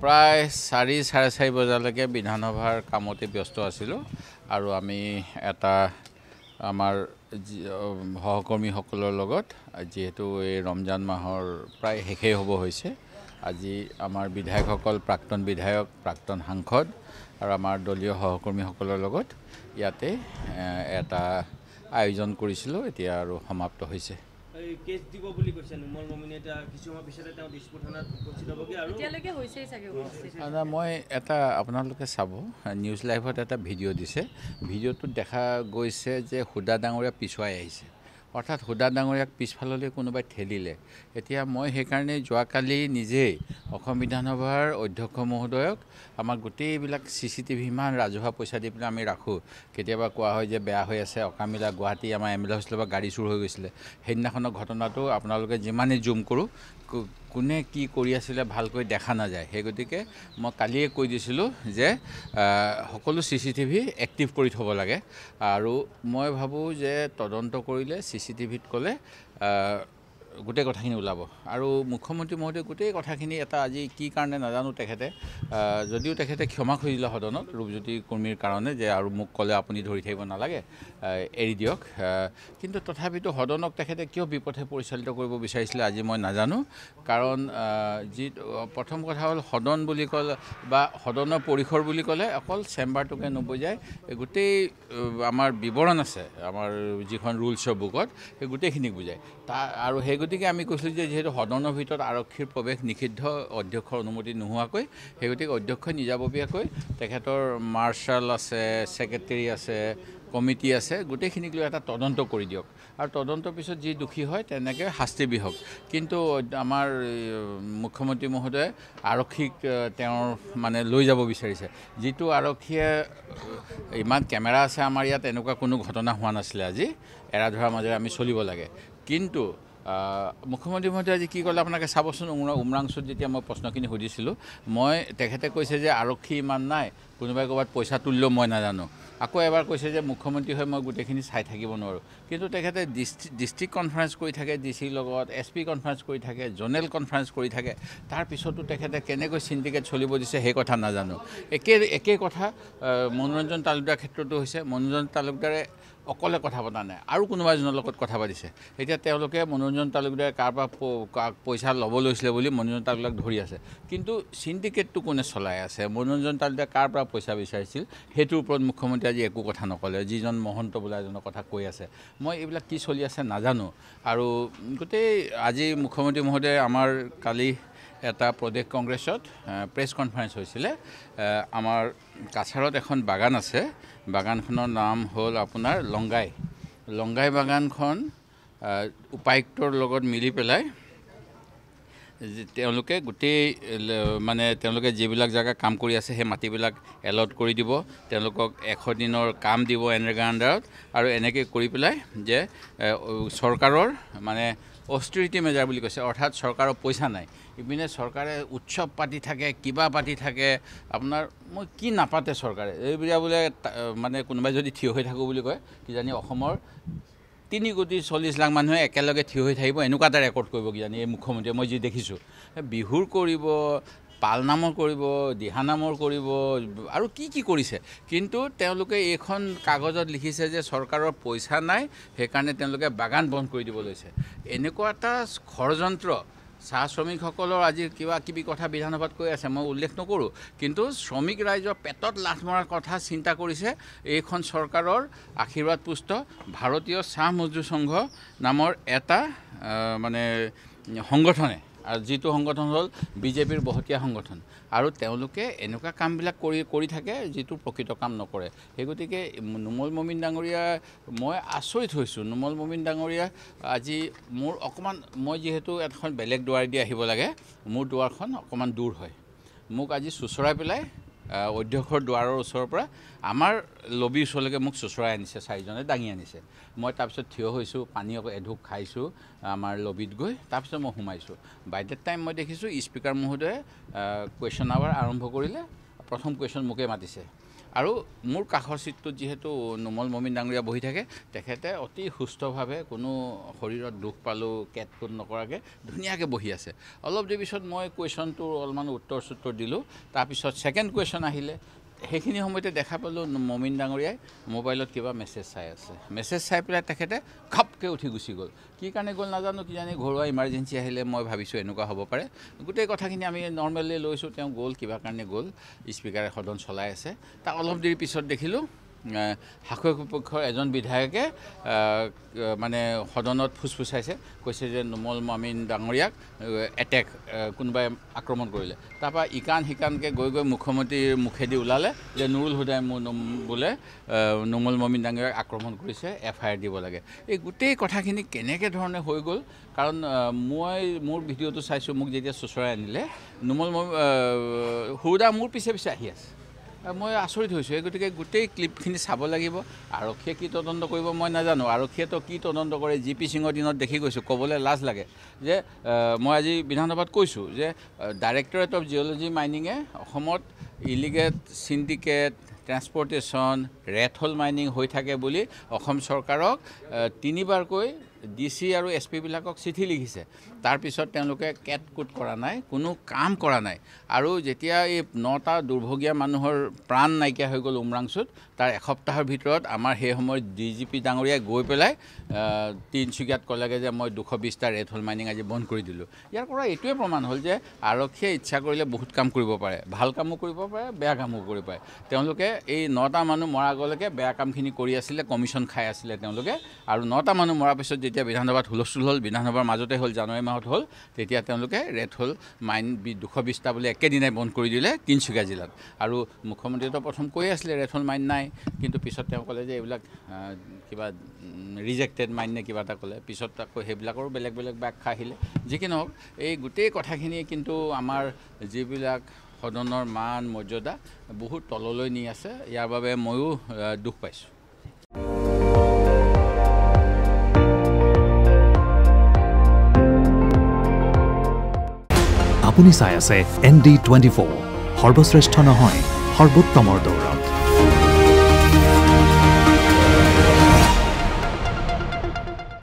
প্ৰায় 4:30 বজালৈকে বিধানসভাৰ কামতে ব্যস্ত আছিলোঁ আৰু আমি এটা আমাৰ সহকৰ্মীসকলৰ লগত যেহেতু এই ৰমজান মাহৰ প্ৰায় শেষেই হ'ব হৈছে আজি আমাৰ বিধায়কসকল প্ৰাক্তন বিধায়ক প্ৰাক্তন সাংসদ আৰু আমাৰ দলীয় সহকৰ্মীসকলৰ লগত ইয়াতে এটা আয়োজন কৰিছিলোঁ এতিয়া আৰু সমাপ্ত হৈছে কেছ দিব বুলি কৈছে নুমল মমিনে এটা কিছু সময় পিছতে তেওঁ দিছপুৰ থানাত উপস্থিত হ'বগে আৰু এতিয়ালৈকে হৈছেই চাগে উপস্থিত মই এটা আপোনালোকে চাব নিউজ লাইভত এটা ভিডিঅ' দিছে ভিডিঅ'টোত দেখা গৈছে যে হুদা ডাঙৰীয়া পিছুৱাই আহিছে অৰ্থাৎ হুদা ডাঙৰীয়াক পিছফাললৈ কোনোবাই ঠেলিলে এতিয়া মই সেইকাৰণে যোৱাকালি নিজেই অসম বিধানসভাৰ অধ্যক্ষ মহোদয়ক আমাৰ গোটেইবিলাক CCTV ইমান ৰাজহুৱা পইচা দি পেলাই আমি ৰাখোঁ কেতিয়াবা কোৱা হয় যে বেয়া হৈ আছে অকামিলা গুৱাহাটী আমাৰ MLA হৈছিলে বা গাড়ী চুৰ হৈ গৈছিলে সেইদিনাখনৰ ঘটনাটো আপোনালোকে যিমানেই জুম কৰোঁ কোনে কি কৰি আছিলে ভালকৈ দেখা নাযায় সেই গতিকে মই কালিয়ে কৈ দিছিলোঁ যে সকলো CCTV এক্টিভ কৰি থ'ব লাগে আৰু মই ভাবোঁ যে তদন্ত কৰিলে CCTVত ক'লে গোটেই কথাখিনি ওলাব আৰু মুখ্যমন্ত্ৰী মহোদয় গোটেই কথাখিনি এটা আজি কি কাৰণে নাজানো তেখেতে যদিও তেখেতে ক্ষমা খুজিলে সদনত ৰূপজ্যোতি কৰ্মীৰ কাৰণে যে আৰু মোক ক'লে আপুনি ধৰি থাকিব নালাগে এৰি দিয়ক কিন্তু তথাপিতো সদনক তেখেতে কিয় বিপথে পৰিচালিত কৰিব বিচাৰিছিলে আজি মই নাজানো কাৰণ যি প্ৰথম কথা হ'ল সদন বুলি ক'লে বা সদনৰ পৰিসৰ বুলি ক'লে অকল চেম্বাৰটোকে নুবুজায় গোটেই আমাৰ বিৱৰণ আছে আমাৰ যিখন ৰুলছৰ বুকত সেই গোটেইখিনিক বুজায় আৰু সেই গতিকে আমি কৈছিলোঁ যে যিহেতু সদনৰ ভিতৰত আৰক্ষীৰ প্ৰৱেশ নিষিদ্ধ অধ্যক্ষৰ অনুমতি নোহোৱাকৈ সেই গতিকে অধ্যক্ষই নিজাববীয়াকৈ তেখেতৰ মাৰ্শ্বাল আছে ছেক্ৰেটেৰী আছে কমিটি আছে গোটেইখিনিক লৈ এটা তদন্ত কৰি দিয়ক আৰু তদন্তৰ পিছত যি দোষী হয় তেনেকৈ শাস্তি বিহক কিন্তু আমাৰ মুখ্যমন্ত্ৰী মহোদয়ে আৰক্ষীক তেওঁৰ মানে লৈ যাব বিচাৰিছে যিটো আৰক্ষীয়ে ইমান কেমেৰা আছে আমাৰ ইয়াত এনেকুৱা কোনো ঘটনা হোৱা নাছিলে আজি এৰা ধৰাৰ মাজেৰে আমি চলিব লাগে কিন্তু মুখ্যমন্ত্ৰী মহোদয়ে আজি কি ক'লে আপোনালোকে চাবচোন উমৰাংচুত যেতিয়া মই প্ৰশ্নখিনি সুধিছিলোঁ মই তেখেতে কৈছে যে আৰক্ষী ইমান নাই কোনোবাই ক'ৰবাত পইচা তুলিলেও মই নাজানো আকৌ এবাৰ কৈছে যে মুখ্যমন্ত্ৰী হৈ মই গোটেইখিনি চাই থাকিব নোৱাৰোঁ কিন্তু তেখেতে ডিষ্ট্ৰিক্ট কনফাৰেন্স কৰি থাকে ডিচিৰ লগত SP কনফাৰেন্স কৰি থাকে জ'নেল কনফাৰেন্স কৰি থাকে তাৰপিছতো তেখেতে কেনেকৈ চিণ্ডিকেট চলিব দিছে সেই কথা নাজানো একেই কথা মনোৰঞ্জন তালুকদাৰ ক্ষেত্ৰতো হৈছে মনোৰঞ্জন তালুকদাৰে অকলে কথা পতা নাই আৰু কোনোবা এজনৰ লগত কথা পাতিছে এতিয়া তেওঁলোকে মনোৰঞ্জন তালুকদাৰে কাৰোবাৰ পইচা ল'ব লৈছিলে বুলি মনোৰঞ্জন তালুকদাৰক ধৰি আছে কিন্তু চিণ্ডিকেটটো কোনে চলাই আছে মনোৰঞ্জন তালুকদাৰে কাৰ পৰা পইচা বিচাৰিছিল সেইটোৰ ওপৰত মুখ্যমন্ত্ৰী আজি একো কথা নক'লে যিজন মহন্ত বোলা এজনৰ কথা কৈ আছে মই এইবিলাক কি চলি আছে নাজানো আৰু গোটেই আজি মুখ্যমন্ত্ৰী মহোদয়ে আমাৰ কালি এটা প্ৰদেশ কংগ্ৰেছত প্ৰেছ কনফাৰেন্স হৈছিলে আমাৰ কাছাৰত এখন বাগান আছে বাগানখনৰ নাম হ'ল আপোনাৰ লংগাই বাগানখন উপায়ুক্তৰ লগত মিলি পেলাই তেওঁলোকে গোটেই মানে তেওঁলোকে যিবিলাক জেগা কাম কৰি আছে সেই মাটিবিলাক এলট কৰি দিব তেওঁলোকক 100 দিনৰ কাম দিব এনৰেগা আণ্ডাৰত আৰু এনেকৈ কৰি পেলাই যে চৰকাৰৰ মানে অষ্ট্ৰিৰিটি মেজাৰ বুলি কৈছে অৰ্থাৎ চৰকাৰৰ পইচা নাই ইপিনে চৰকাৰে উৎসৱ পাতি থাকে কিবা পাতি থাকে আপোনাৰ মই কি নাপাতে চৰকাৰে এইবিলাক বোলে মানে কোনোবাই যদি থিয় হৈ থাকোঁ বুলি কয় কিজানি অসমৰ 3,40,00,000 মানুহে একেলগে থিয় হৈ থাকিব এনেকুৱা এটা ৰেকৰ্ড কৰিব কিজানি এই মুখ্যমন্ত্ৰীয়ে মই যি দেখিছোঁ বিহুৰ কৰিব পালনামৰ কৰিব দিহানামৰ কৰিব আৰু কি কৰিছে কিন্তু তেওঁলোকে এইখন কাগজত লিখিছে যে চৰকাৰৰ পইচা নাই সেইকাৰণে তেওঁলোকে বাগান বন্ধ কৰি দিব লৈছে এনেকুৱা এটা ষড়যন্ত্ৰ চাহ শ্ৰমিকসকলৰ আজি কিবা কিবি কথা বিধানসভাত কৈ আছে মই উল্লেখ নকৰোঁ কিন্তু শ্ৰমিক ৰাইজৰ পেটত লাথ মৰাৰ কথা চিন্তা কৰিছে এইখন চৰকাৰৰ আশীৰ্বাদ পুষ্ট ভাৰতীয় চাহ মজদুৰ সংঘ নামৰ এটা মানে সংগঠনে আৰু যিটো সংগঠন হ'ল বিজেপিৰ বহতীয়া সংগঠন আৰু তেওঁলোকে এনেকুৱা কামবিলাক কৰি থাকে যিটো প্ৰকৃত কাম নকৰে সেই গতিকে নুমল মমিন ডাঙৰীয়া মই আচৰিত হৈছোঁ নুমল মমিন ডাঙৰীয়া আজি মোৰ অকণমান মই যিহেতু এখন বেলেগ দুৱাৰ দি আহিব লাগে মোৰ দুৱাৰখন অকণমান দূৰ হয় মোক আজি চুচৰাই পেলাই অধ্যক্ষৰ দুৱাৰৰ ওচৰৰ পৰা আমাৰ লবিৰ ওচৰলৈকে মোক চুচৰাই আনিছে 4জনে দাঙি আনিছে মই তাৰপিছত থিয় হৈছোঁ পানী এঢোক খাইছোঁ আমাৰ লবিত গৈ তাৰপিছত মই সোমাইছোঁ বাই ডেট টাইম মই দেখিছোঁ স্পীকাৰ মহোদয়ে কুৱেশ্যন আৱাৰ আৰম্ভ কৰিলে প্ৰথম কুৱেশ্যন মোকে মাতিছে আৰু মোৰ কাষৰ চিটটোত যিহেতু নুমল মমিন ডাঙৰীয়া বহি থাকে তেখেতে অতি সুস্থভাৱে কোনো শৰীৰত দুখ পালোঁ কেটকুট নকৰাকৈ ধুনীয়াকৈ বহি আছে অলপ দেৰি পিছত মই কুৱেশ্যনটোৰ অলপমান উত্তৰ দিলোঁ তাৰপিছত ছেকেণ্ড কুৱেশ্যন আহিলে সেইখিনি সময়তে দেখা পালোঁ মমিন ডাঙৰীয়াই মোবাইলত কিবা মেছেজ চাই আছে মেছেজ চাই পেলাই তেখেতে ঘপকৈ উঠি গুচি গ'ল কি কাৰণে গ'ল নাজানো কিজানি ঘৰুৱা ইমাৰ্জেঞ্চি আহিলে মই ভাবিছোঁ এনেকুৱা হ'ব পাৰে গোটেই কথাখিনি আমি নৰ্মেলি লৈছোঁ তেওঁ গ'ল কিবা কাৰণে গ'ল স্পীকাৰে সদন চলাই আছে তাৰ অলপ দেৰি পিছত দেখিলোঁ শাসক পক্ষৰ এজন বিধায়কে মানে সদনত ফুচফুচাইছে কৈছে যে নুমল মমিন ডাঙৰীয়াক এটেক কোনোবাই আক্ৰমণ কৰিলে তাৰপৰা ইকান সিকানকৈ গৈ মুখ্যমন্ত্ৰীৰ মুখেদি ওলালে যে নুৰুল হুদাই বোলে নুমল মমিন ডাঙৰীয়াক আক্ৰমণ কৰিছে FIR দিব লাগে এই গোটেই কথাখিনি কেনেকৈ ধৰণে হৈ গ'ল কাৰণ মই মোৰ ভিডিঅ'টো চাইছোঁ মোক যেতিয়া চুচৰাই আনিলে নুমল হুদা মোৰ পিছে পিছে আহি আছে মই আচৰিত হৈছোঁ গতিকে গোটেই ক্লিপখিনি চাব লাগিব আৰক্ষীয়ে কি তদন্ত কৰিব মই নাজানো আৰক্ষীয়েতো কি তদন্ত কৰে GP সিঙৰ দিনত দেখি গৈছোঁ ক'বলৈ লাজ লাগে যে মই আজি বিধানসভাত কৈছোঁ যে ডাইৰেক্টৰেট অফ জিঅ'লজি মাইনিঙে অসমত illegal syndicate transportation red hole mining হৈ থাকে বুলি অসম চৰকাৰক 3বাৰকৈ DC আৰু SP বিলাকক চিঠি লিখিছে তাৰপিছত তেওঁলোকে কেটকুট কৰা নাই কোনো কাম কৰা নাই আৰু যেতিয়া এই 9টা দুৰ্ভগীয়া মানুহৰ প্ৰাণ নাইকিয়া হৈ গ'ল উমৰাংচুত তাৰ এসপ্তাহৰ ভিতৰত আমাৰ সেই সময়ত DGP ডাঙৰীয়াই গৈ পেলাই তিনিচুকীয়াত ক'লেগৈ যে মই 220টা ৰেড হোল মাইনিং আজি বন্ধ কৰি দিলোঁ ইয়াৰ পৰা এইটোৱে প্ৰমাণ হ'ল যে আৰক্ষীয়ে ইচ্ছা কৰিলে বহুত কাম কৰিব পাৰে ভাল কামো কৰিব পাৰে বেয়া কামো কৰিব পাৰে তেওঁলোকে এই 9টা মানুহ মৰা আগলৈকে বেয়া কামখিনি কৰি আছিলে কমিশ্যন খাই আছিলে তেওঁলোকে আৰু 9টা মানুহ মৰাৰ পিছত যেতিয়া বিধানসভাত হুলস্থুল হ'ল বিধানসভাৰ মাজতে হ'ল জানুৱাৰী মাহত হ'ল তেতিয়া তেওঁলোকে ৰেড হোল মাইন 220টা বুলি একেদিনাই বন্ধ কৰি দিলে তিনিচুকীয়া জিলাত আৰু মুখ্যমন্ত্ৰীয়েতো প্ৰথম কৈ আছিলে ৰেড হোল মাইন নাই কিন্তু পিছত তেওঁ ক'লে যে এইবিলাক কিবা ৰিজেক্টেড মাইন নে কিবা এটা ক'লে পিছত আকৌ সেইবিলাকৰো বেলেগ বেলেগ ব্যাখ্যা আহিলে যি কি নহওক এই গোটেই কথাখিনি কিন্তু আমাৰ যিবিলাক সদনৰ মান মৰ্যাদা বহুত তললৈ নি আছে ইয়াৰ বাবে ময়ো দুখ পাইছোঁ আপুনি চাই আছে ND24 সৰ্বশ্ৰেষ্ঠ নহয় সৰ্বোত্তমৰ দৌৰ